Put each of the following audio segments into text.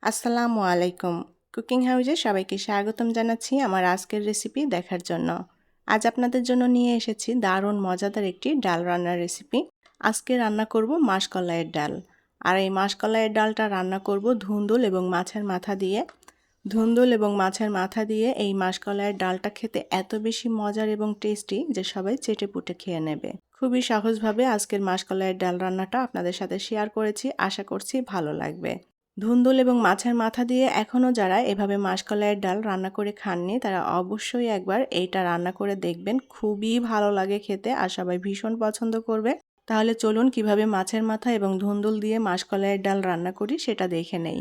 আসসালামু আলাইকুম। কুকিং হাউজে সবাইকে স্বাগতম জানাচ্ছি আমার আজকের রেসিপি দেখার জন্য। আজ আপনাদের জন্য নিয়ে এসেছি দারুণ মজাদার একটি ডাল রান্নার রেসিপি। আজকে রান্না করব মাসকলাইয়ের ডাল। আর এই মাসকলাইয়ের ডালটা রান্না করব ধুন্দুল এবং মাছের মাথা দিয়ে। ধুন্দুল এবং মাছের মাথা দিয়ে এই মাসকলাইয়ের ডালটা খেতে এত বেশি মজার এবং টেস্টি যে সবাই চেটেপুটে খেয়ে নেবে। খুবই সহজভাবে আজকের মাসকলাইয়ের ডাল রান্নাটা আপনাদের সাথে শেয়ার করেছি, আশা করছি ভালো লাগবে। ধুন্দুল এবং মাছের মাথা দিয়ে এখনও যারা এভাবে মাসকলাইয়ের ডাল রান্না করে খাননি তারা অবশ্যই একবার এইটা রান্না করে দেখবেন, খুবই ভালো লাগে খেতে আর সবাই ভীষণ পছন্দ করবে। তাহলে চলুন কিভাবে মাছের মাথা এবং ধুন্দুল দিয়ে মাসকলাইয়ের ডাল রান্না করি সেটা দেখে নেই।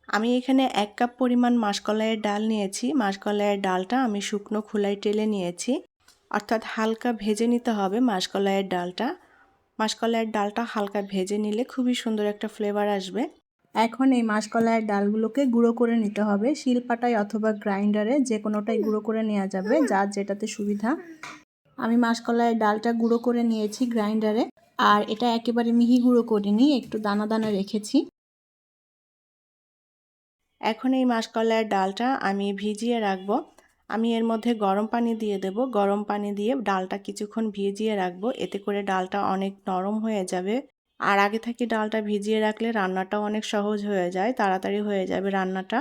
আমি এখানে 1 কাপ পরিমাণ মাসকলাইয়ের ডাল নিয়েছি। মাসকলাইয়ের ডালটা আমি শুকনো খোলায় টেলে নিয়েছি, অর্থাৎ হালকা ভেজে নিতে হবে মাসকলাইয়ের ডালটা। মাসকলাইয়ের ডালটা হালকা ভেজে নিলে খুবই সুন্দর একটা ফ্লেভার আসবে। এখন এই মাসকলাইয়ের ডালগুলোকে গুঁড়ো করে নিতে হবে, শিলপাটায় অথবা গ্রাইন্ডারে যে কোনোটাই গুঁড়ো করে নেওয়া যাবে, যার যেটাতে সুবিধা। আমি মাসকলাইয়ের ডালটা গুঁড়ো করে নিয়েছি গ্রাইন্ডারে, আর এটা একেবারে মিহি গুঁড়ো করিনি, একটু দানা দানা রেখেছি। এখন এই মাসকলাইয়ের ডালটা আমি ভিজিয়ে রাখবো। আমি এর মধ্যে গরম পানি দিয়ে দেব। গরম পানি দিয়ে ডালটা কিছুক্ষণ ভিজিয়ে রাখবো, এতে করে ডালটা অনেক নরম হয়ে যাবে। আর আগে থেকে ডালটা ভিজিয়ে রাখলে রান্নাটাও অনেক সহজ হয়ে যায়, তাড়াতাড়ি হয়ে যাবে রান্নাটা।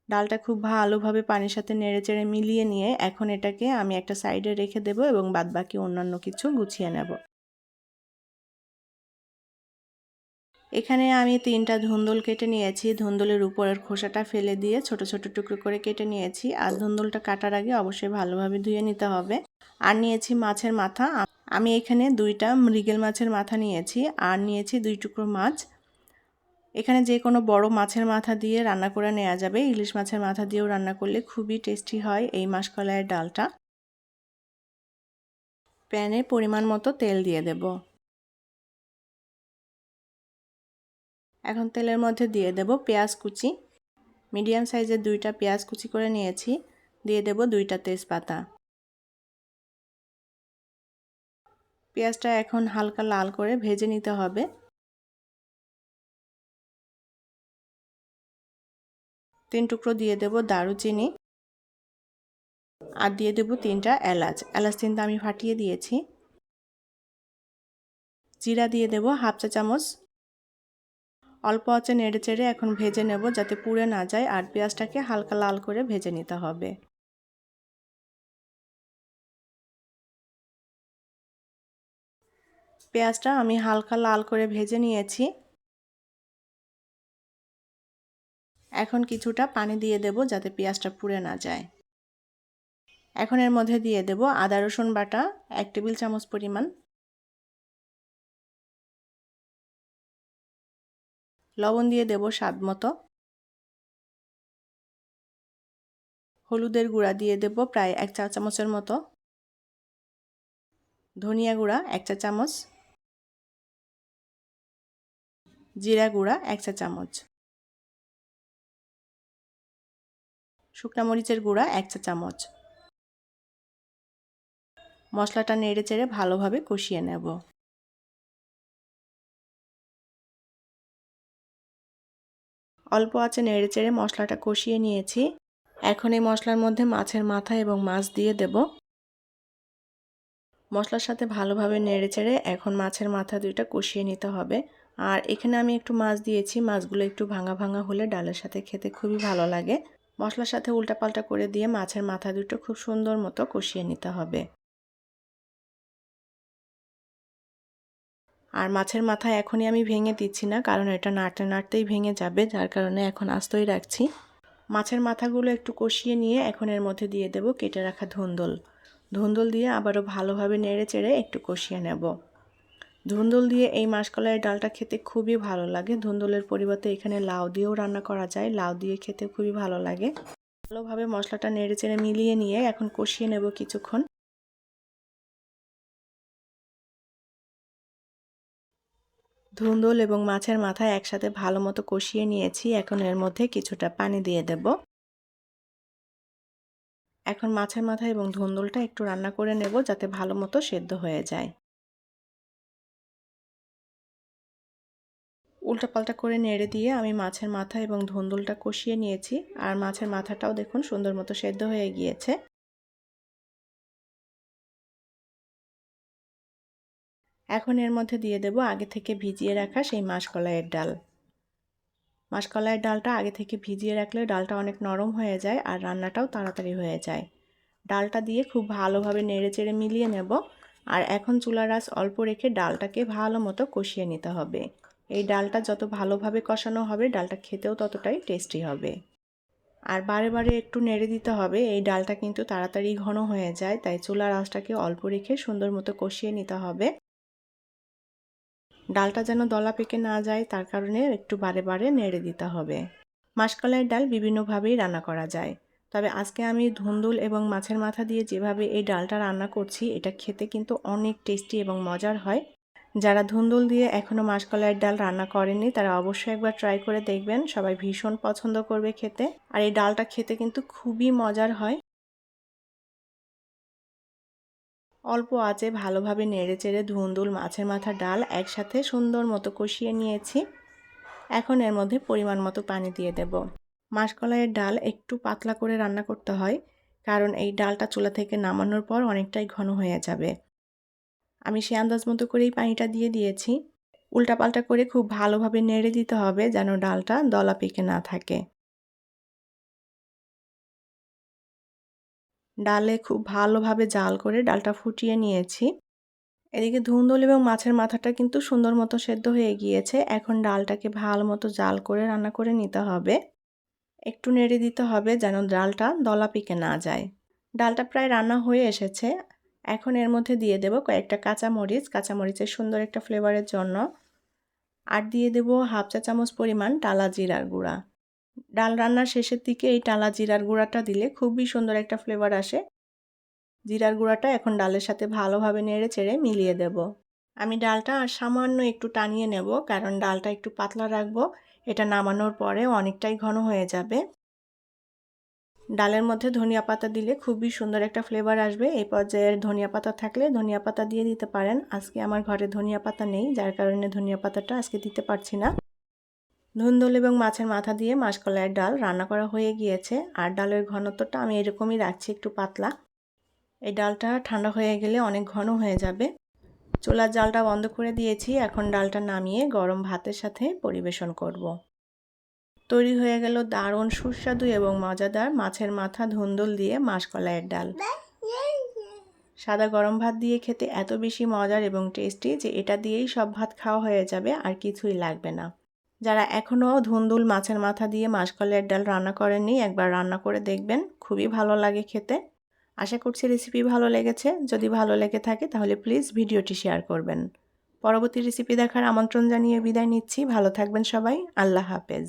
ডালটা খুব ভালোভাবে পানির সাথে নেড়েচেড়ে মিলিয়ে নিয়ে এখন এটাকে আমি একটা সাইডে রেখে দেব এবং বাদবাকি অন্যান্য কিছু গুছিয়ে নেব। এখানে আমি 3টা ধুন্দুল কেটে নিয়েছি। ধুন্দুলের উপরের খোসাটা ফেলে দিয়ে ছোট ছোট টুকরো করে কেটে নিয়েছি। আর ধুন্দুলটা কাটার আগে অবশ্যই ভালোভাবে ধুয়ে নিতে হবে। আর নিয়েছি মাছের মাথা। আমি এখানে 2টা মৃগেল মাছের মাথা নিয়েছি আর নিয়েছি 2 টুকরো মাছ। এখানে যে কোনো বড় মাছের মাথা দিয়ে রান্না করে নেওয়া যাবে। ইলিশ মাছের মাথা দিয়েও রান্না করলে খুবই টেস্টি হয় এই মাসকলাইয়ের ডালটা। প্যানে পরিমাণ মতো তেল দিয়ে দেব। এখন তেলের মধ্যে দিয়ে দেব পেঁয়াজ কুচি। মিডিয়াম সাইজের 2টা পেঁয়াজ কুচি করে নিয়েছি। দিয়ে দেব 2টা তেজপাতা। পেঁয়াজটা এখন হালকা লাল করে ভেজে নিতে হবে। 3 টুকরো দিয়ে দেব দারুচিনি আর দিয়ে দেব 3টা এলাচ। এলাচ 3টা আমি ফাটিয়ে দিয়েছি। জিরা দিয়ে দেব হাফ চা চামচ। অল্প আঁচে নেড়েচেড়ে এখন ভেজে নেব যাতে পুড়ে না যায়, আর পেঁয়াজটাকে হালকা লাল করে ভেজে নিতে হবে। পেঁয়াজটা আমি হালকা লাল করে ভেজে নিয়েছি। এখন কিছুটা পানি দিয়ে দেব যাতে পেঁয়াজটা পুড়ে না যায়। এখন এর মধ্যে দিয়ে দেব আদা রসুন বাটা 1 টেবিল চামচ পরিমাণ, লবণ দিয়ে দেব স্বাদ মতো, হলুদের গুঁড়া দিয়ে দেব প্রায় 1 চা চামচের মতো, ধনিয়া গুঁড়া 1 চা চামচ, জিরা গুঁড়া 1 চা চামচ, শুকনা মরিচের গুঁড়া 1 চা চামচ। মশলাটা নেড়েচেড়ে ভালোভাবে কষিয়ে নেব। অল্প আঁচে নেড়েচেড়ে মশলাটা কষিয়ে নিয়েছি। এখন এই মশলার মধ্যে মাছের মাথা এবং মাছ দিয়ে দেব। মশলার সাথে ভালোভাবে নেড়েচেড়ে এখন মাছের মাথা 2টা কষিয়ে নিতে হবে। আর এখানে আমি একটু মাছ দিয়েছি, মাছগুলো একটু ভাঙা ভাঙা হলে ডালের সাথে খেতে খুবই ভালো লাগে। মশলার সাথে উল্টাপাল্টা করে দিয়ে মাছের মাথা 2টো খুব সুন্দর মতো কষিয়ে নিতে হবে। আর মাছের মাথা এখনই আমি ভেঙে দিচ্ছি না, কারণ এটা নাড়তে নাড়তেই ভেঙে যাবে, যার কারণে এখন আস্তই রাখছি। মাছের মাথাগুলো একটু কষিয়ে নিয়ে এখন এর মধ্যে দিয়ে দেব কেটে রাখা ধুন্দুল। ধুন্দুল দিয়ে আবারও ভালোভাবে নেড়েচেড়ে একটু কষিয়ে নেব। ধুন্দুল দিয়ে এই মাসকলাইয়ের ডালটা খেতে খুবই ভালো লাগে। ধুন্দুলের পরিবর্তে এখানে লাউ দিয়েও রান্না করা যায়, লাউ দিয়ে খেতে খুবই ভালো লাগে। ভালোভাবে মশলাটা নেড়েচেড়ে মিলিয়ে নিয়ে এখন কষিয়ে নেব কিছুক্ষণ। ধুন্দুল এবং মাছের মাথা একসাথে ভালো মতো কষিয়ে নিয়েছি। এখন এর মধ্যে কিছুটা পানি দিয়ে দেব। এখন মাছের মাথা এবং ধুন্দুলটা একটু রান্না করে নেব যাতে ভালো মতো সেদ্ধ হয়ে যায়। উল্টাপাল্টা করে নেড়ে দিয়ে আমি মাছের মাথা এবং ধুন্দুলটা কষিয়ে নিয়েছি। আর মাছের মাথাটাও দেখুন সুন্দর মতো সেদ্ধ হয়ে গিয়েছে। এখন এর মধ্যে দিয়ে দেব আগে থেকে ভিজিয়ে রাখা সেই মাসকলাইয়ের ডাল। মাসকলাইয়ের ডালটা আগে থেকে ভিজিয়ে রাখলে ডালটা অনেক নরম হয়ে যায় আর রান্নাটাও তাড়াতাড়ি হয়ে যায়। ডালটা দিয়ে খুব ভালোভাবে নেড়েচেড়ে মিলিয়ে নেব। আর এখন চুলার আঁচ অল্প রেখে ডালটাকে ভালো মতো কষিয়ে নিতে হবে। এই ডালটা যত ভালোভাবে কষানো হবে ডালটা খেতেও ততটাই টেস্টি হবে। আর বারে বারে একটু নেড়ে দিতে হবে, এই ডালটা কিন্তু তাড়াতাড়ি ঘন হয়ে যায়, তাই চুলার আঁচটাকে অল্প রেখে সুন্দর মতো কষিয়ে নিতে হবে। ডালটা যেন দলা পেকে না যায় তার কারণে একটু বারে বারে নেড়ে দিতে হবে। মাসকলাইয়ের ডাল বিভিন্নভাবেই রান্না করা যায়, তবে আজকে আমি ধুন্দুল এবং মাছের মাথা দিয়ে যেভাবে এই ডালটা রান্না করছি এটা খেতে কিন্তু অনেক টেস্টি এবং মজার হয়। যারা ধুন্দুল দিয়ে এখনও মাসকলাইয়ের ডাল রান্না করেননি তারা অবশ্যই একবার ট্রাই করে দেখবেন, সবাই ভীষণ পছন্দ করবে খেতে। আর এই ডালটা খেতে কিন্তু খুবই মজার হয়। অল্প আঁচে ভালোভাবে নেড়েচেড়ে ধুন্দুল মাছের মাথা ডাল একসাথে সুন্দর মতো কষিয়ে নিয়েছি। এখন এর মধ্যে পরিমাণ মতো পানি দিয়ে দেব। মাসকলাইয়ের ডাল একটু পাতলা করে রান্না করতে হয়, কারণ এই ডালটা চুলা থেকে নামানোর পর অনেকটাই ঘন হয়ে যাবে। আমি সে আন্দাজ মতো করেই পানিটা দিয়ে দিয়েছি। উল্টাপাল্টা করে খুব ভালোভাবে নেড়ে দিতে হবে যেন ডালটা দলা পেকে না থাকে। ডালে খুব ভালোভাবে জাল করে ডালটা ফুটিয়ে নিয়েছি। এদিকে ধুন্দুল এবং মাছের মাথাটা কিন্তু সুন্দর মতো সেদ্ধ হয়ে গিয়েছে। এখন ডালটাকে ভালো মতো জাল করে রান্না করে নিতে হবে। একটু নেড়ে দিতে হবে যেন ডালটা দলা পেকে না যায়। ডালটা প্রায় রান্না হয়ে এসেছে। এখন এর মধ্যে দিয়ে দেব কয়েকটা কাঁচামরিচ, কাঁচামরিচের সুন্দর একটা ফ্লেভারের জন্য। আর দিয়ে দেব হাফ চা চামচ পরিমাণ টালা জিরার গুঁড়া। ডাল রান্নার শেষের দিকে এই টালা জিরার গুঁড়াটা দিলে খুবই সুন্দর একটা ফ্লেভার আসে। জিরার গুঁড়াটা এখন ডালের সাথে ভালোভাবে নেড়ে চেড়ে মিলিয়ে দেব। আমি ডালটা আর সামান্য একটু টানিয়ে নেব, কারণ ডালটা একটু পাতলা রাখবো। এটা নামানোর পরে অনেকটাই ঘন হয়ে যাবে। ডালের মধ্যে ধনিয়া পাতা দিলে খুবই সুন্দর একটা ফ্লেভার আসবে। এই পর্যায়ে ধনিয়া পাতা থাকলে ধনিয়া পাতা দিয়ে দিতে পারেন। আজকে আমার ঘরে ধনিয়া পাতা নেই, যার কারণে ধনিয়া পাতাটা আজকে দিতে পারছি না। ধুন্দুল এবং মাছের মাথা দিয়ে মাসকলাইয়ের ডাল রান্না করা হয়ে গিয়েছে। আর ডালের ঘনত্বটা আমি এরকমই রাখছি, একটু পাতলা। এই ডালটা ঠান্ডা হয়ে গেলে অনেক ঘন হয়ে যাবে। চুলার জালটা বন্ধ করে দিয়েছি। এখন ডালটা নামিয়ে গরম ভাতের সাথে পরিবেশন করব। তৈরি হয়ে গেল দারুণ সুস্বাদু এবং মজাদার মাছের মাথা ধুন্দুল দিয়ে মাসকলাইয়ের ডাল। সাদা গরম ভাত দিয়ে খেতে এত বেশি মজার এবং টেস্টি যে এটা দিয়েই সব ভাত খাওয়া হয়ে যাবে, আর কিছুই লাগবে না। যারা এখনও ধুন্দুল মাছের মাথা দিয়ে মাসকলাইয়ের ডাল রান্না করেননি একবার রান্না করে দেখবেন, খুবই ভালো লাগে খেতে। আশা করছি রেসিপি ভালো লেগেছে। যদি ভালো লেগে থাকে তাহলে প্লিজ ভিডিওটি শেয়ার করবেন। পরবর্তী রেসিপি দেখার আমন্ত্রণ জানিয়ে বিদায় নিচ্ছি। ভালো থাকবেন সবাই। আল্লাহ হাফেজ।